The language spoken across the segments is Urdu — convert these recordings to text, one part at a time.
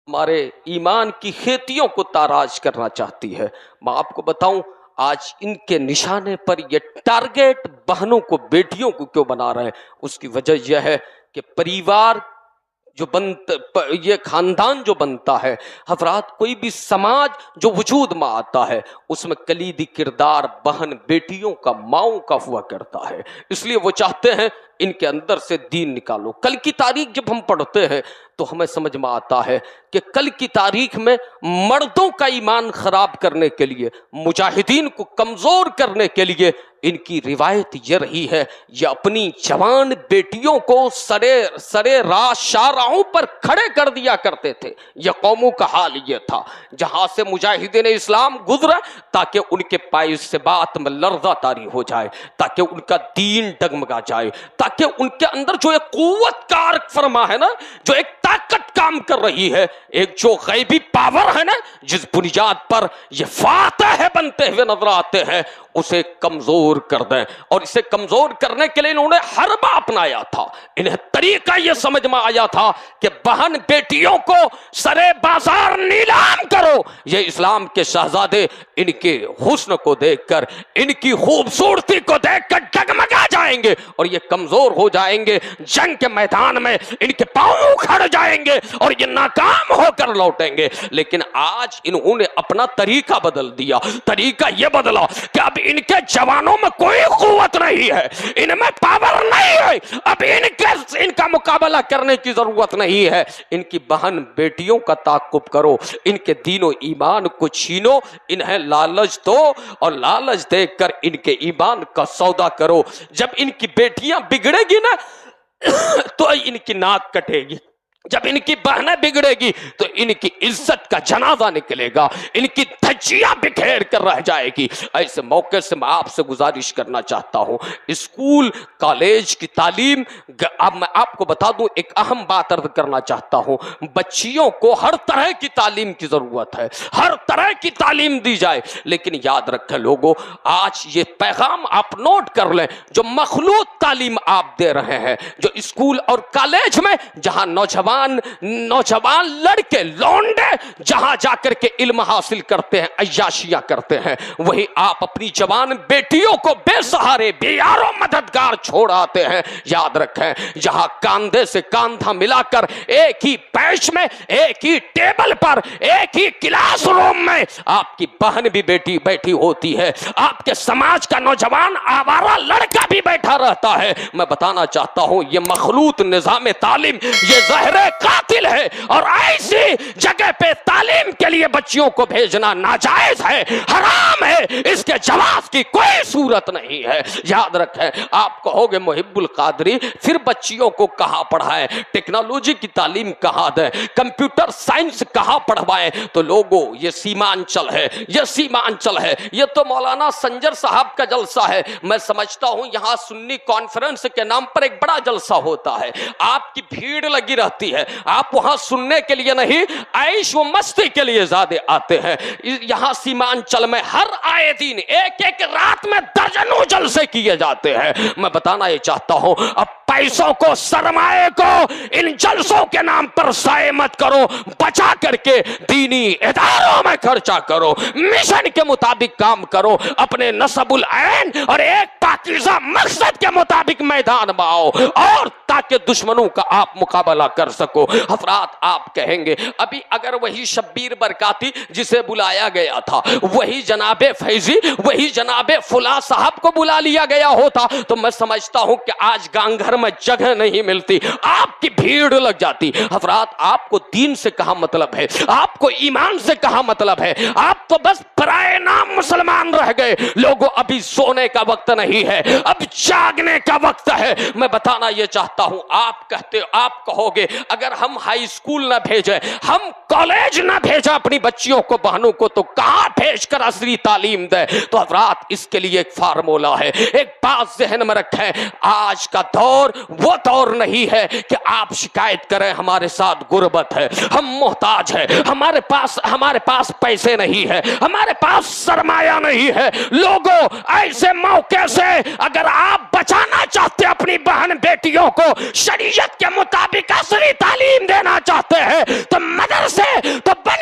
ہمارے ایمان کی کھیتیوں کو تاراج کرنا چاہتی ہے۔ میں آپ کو بتاؤں آج ان کے نشانے پر یہ ٹارگیٹ بہنوں کو، بیٹیوں کو کیوں بنا رہے ہیں؟ اس کی وجہ یہ ہے کہ پریوار جو یہ خاندان جو بنتا ہے، حضرات کوئی بھی سماج جو وجود میں آتا ہے اس میں کلیدی کردار بہن بیٹیوں کا، ماؤں کا ہوا کرتا ہے۔ اس لیے وہ چاہتے ہیں ان کے اندر سے دین نکالو۔ کل کی تاریخ جب ہم پڑھتے ہیں تو ہمیں سمجھ میں آتا ہے کہ کل کی تاریخ میں مردوں کا ایمان خراب کرنے کے لیے، مجاہدین کو کمزور کرنے کے لیے ان کی روایت یہ رہی ہے، یہ اپنی جوان بیٹیوں کو سرے راہ شاہراہوں پر کھڑے کر دیا کرتے تھے۔ یہ قوموں کا حال یہ تھا جہاں سے مجاہدین اسلام گزرے تاکہ ان کے پائے سے بات میں لرزہ طاری ہو جائے، تاکہ ان کا دین ڈگمگا جائے، تاکہ ان کے اندر جو ایک قوت کار فرما ہے نا، جو ایک طاقت کام کر رہی ہے، ایک جو غیبی پاور ہے نا، جس بنیاد پر یہ فاتح بنتے ہوئے نظر آتے ہیں، اسے کمزور کر دیں۔ اور اسے کمزور کرنے کے لیے انہوں نے حربہ اپنایا تھا۔ انہیں طریقہ یہ سمجھ میں آیا تھا کہ بہن بیٹیوں کو سرے بازار نیلام کرو۔ یہ اسلام کے شہزادے ان کے حسن کو دیکھ کر، ان کی خوبصورتی کو دیکھ کر ڈگمگا جائیں گے اور یہ کمزور ہو جائیں گے، جنگ کے میدان میں ان کے پاؤں کھڑ جائیں گے اور یہ ناکام ہو کر لوٹیں گے۔ لیکن آج انہوں نے اپنا طریقہ بدل دیا۔ طریقہ یہ بدلا کہ اب ان کے جوانوں میں کوئی قوت نہیں ہے، ان میں پاور نہیں ہے، اب ان کا مقابلہ کرنے کی ضرورت نہیں ہے۔ ان کی بہن بیٹیوں کا تعاقب کرو، ان کے دین و ایمان کو چھینو، انہیں لالچ دو اور لالچ دے کر ان کے ایمان کا سودا کرو۔ جب ان کی بیٹیاں بگڑے گی نا تو ان کی ناک کٹے گی، جب ان کی بہنیں بگڑے گی تو ان کی عزت کا جنازہ نکلے گا، ان کی دھجیاں بکھیر کر رہ جائے گی۔ ایسے موقع سے میں آپ سے گزارش کرنا چاہتا ہوں، اسکول کالج کی تعلیم، اب میں آپ کو بتا دوں ایک اہم بات عرض کرنا چاہتا ہوں، بچیوں کو ہر طرح کی تعلیم کی ضرورت ہے، ہر طرح کی تعلیم دی جائے، لیکن یاد رکھیں لوگوں، آج یہ پیغام آپ نوٹ کر لیں، جو مخلوط تعلیم آپ دے رہے ہیں، جو اسکول اور کالج میں جہاں نوجوان لڑکے لونڈے جہاں جا کر کے علم حاصل کرتے ہیں، عیاشیاں کرتے ہیں، وہی آپ اپنی جوان بیٹیوں کو بے سہارے، بے یار و مددگار چھوڑ آتے ہیں۔ یاد رکھیں جہاں کاندھے سے کاندھا ملا کر ایک ہی بینچ میں، ایک ہی ٹیبل پر، ایک ہی کلاس روم میں آپ کی بہن بھی بیٹھی ہوتی ہے، آپ کے سماج کا نوجوان آوارہ لڑکا بھی بیٹھا رہتا ہے۔ میں بتانا چاہتا ہوں یہ مخلوط نظام تعلیم یہ زہر قاتل ہے، اور ایسی جگہ پہ تعلیم کے لیے بچیوں کو بھیجنا ناجائز ہے، حرام ہے، اس کے جواز کی کوئی صورت نہیں ہے۔ یاد رکھیں آپ کہو گے محب القادری پھر بچیوں کو کہاں پڑھائیں، ٹیکنالوجی کی تعلیم کہاں دیں، کمپیوٹر سائنس کہاں پڑھوائیں؟ تو لوگوں یہ سیمانچل ہے، یہ سیمانچل ہے، یہ تو مولانا سنجر صاحب کا جلسہ ہے۔ میں سمجھتا ہوں یہاں سنی کانفرنس کے نام پر ایک بڑا جلسہ ہوتا ہے، آپ کی بھیڑ لگی رہتی ہے، آپ وہاں سننے کے لیے نہیں عیش و مستی کے لیے زیادہ آتے ہیں۔ یہاں سیمانچل میں ہر آئے دن ایک رات میں درجنوں جلسے کیے جاتے ہیں۔ میں بتانا یہ چاہتا ہوں اب پیسوں کو، سرمایے کو ان جلسوں کے نام پر ضائع مت کرو، بچا کر کے دینی اداروں میں خرچہ کرو، مشن کے مطابق کام کرو، اپنے نصب العین اور ایک پاکیزہ مقصد کے مطابق میدان میں آؤ، اور تاکہ دشمنوں کا آپ مقابلہ کر سکو۔ حضرات آپ کہیں گے ابھی اگر وہی شبیر برکاتی جسے بلایا گیا تھا، وہی جناب فیضی، وہی جناب فلاں صاحب کو بلا لیا گیا ہوتا تو میں سمجھتا ہوں کہ آج گانگھر میں جگہ نہیں ملتی، آپ کی بھیڑ لگ جاتی۔ حضرات آپ کو دین سے کہاں مطلب ہے، آپ کو ایمان سے کہاں مطلب ہے، آپ تو بس برائے نام مسلمان رہ گئے۔ لوگوں ابھی سونے کا وقت نہیں ہے، اب جاگنے کا وقت ہے۔ میں بتانا یہ چاہتا ہوں آپ کہو گے اگر ہم ہائی اسکول نہ بھیجیں، ہم کالج نہ بھیجیں اپنی بچیوں کو، بہنوں کو، تو کہاں بھیج کر عصری تعلیم دیں؟ تو حضرات اس کے لیے ایک فارمولا ہے، ایک بات ذہن میں رکھیں، آج کا دور وہ دور نہیں ہے کہ آپ شکایت کریں ہمارے ساتھ غربت ہے، ہم محتاج ہیں، ہمارے پاس پیسے نہیں ہے، ہمارے پاس سرمایہ نہیں ہے۔ لوگوں ایسے موقع سے اگر آپ بچانا چاہتے اپنی بہن بیٹیوں کو، شریعت کے مطابق عصری تعلیم دینا چاہتے ہیں، تو مدرسے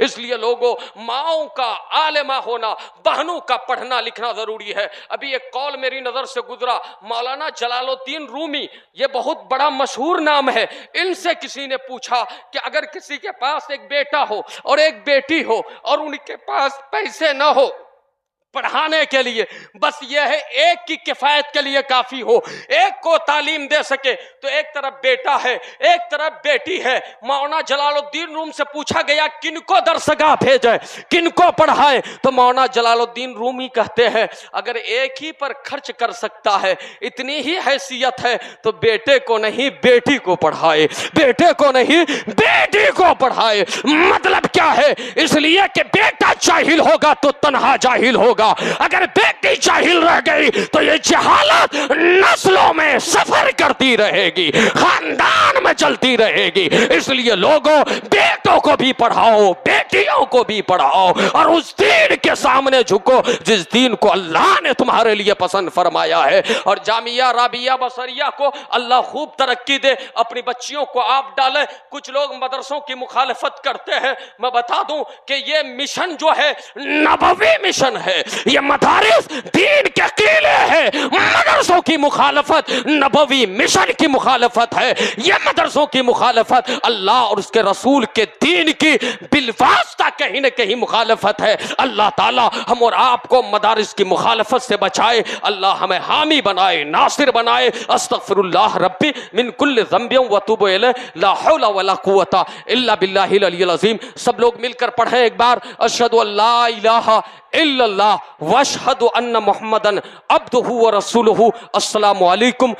اس لیے لوگوں, ماؤں کا عالمہ ہونا, بہنوں کا پڑھنا لکھنا ضروری ہے. ابھی ایک قول میری نظر سے گزرا, مولانا جلال الدین رومی, یہ بہت بڑا مشہور نام ہے. ان سے کسی نے پوچھا کہ اگر کسی کے پاس ایک بیٹا ہو اور ایک بیٹی ہو اور ان کے پاس پیسے نہ ہو پڑھانے کے لیے, بس یہ ہے ایک کی کفایت کے لیے کافی ہو, ایک کو تعلیم دے سکے, تو ایک طرف بیٹا ہے ایک طرف بیٹی ہے. مولانا جلال الدین روم سے پوچھا گیا کن کو درسگاہ بھیجے, کن کو پڑھائے, تو مولانا جلال الدین رومی کہتے ہیں اگر ایک ہی پر خرچ کر سکتا ہے, اتنی ہی حیثیت ہے, تو بیٹے کو نہیں بیٹی کو پڑھائے, بیٹے کو نہیں بیٹی کو پڑھائے. مطلب کیا ہے؟ اس لیے کہ بیٹا جاہل ہوگا تو تنہا جاہل ہوگا, اگر بیٹی جاہل رہ گئی تو یہ جہالت نسلوں میں سفر کرتی رہے گی, خاندان میں چلتی رہے گی. اس لیے لوگوں, بیٹوں کو بھی پڑھاؤ, بیٹیوں کو بھی پڑھاؤ, اور اس دین کے سامنے جھکو جس دین کو اللہ نے تمہارے لیے پسند فرمایا ہے. اور جامعہ رابعہ بصریہ کو اللہ خوب ترقی دے, اپنی بچیوں کو آپ ڈالیں. کچھ لوگ مدرسوں کی مخالفت کرتے ہیں, میں بتا دوں کہ یہ مشن جو ہے نبوی مشن ہے, یہ مدارس دین کے قلعے ہیں. مدرسوں کی مخالفت نبوی مشن کی مخالفت ہے. یہ مدرسوں کی مخالفت اللہ اور اس کے رسول کے دین کی بالواسطہ کہیں نہ کہیں مخالفت ہے. اللہ تعالی ہم اور آپ کو مدارس کی مخالفت سے بچائے, اللہ ہمیں حامی بنائے, ناصر بنائے. استغفر اللہ ربی من کل ذنب واتوب الیہ, لا حول ولا قوت الا باللہ العلی العظیم. سب لوگ مل کر پڑھیں ایک بار, اشہد ان لا الہ الا اللہ واشہد ان محمدن عبدہ ورسولہ. السلام علیکم.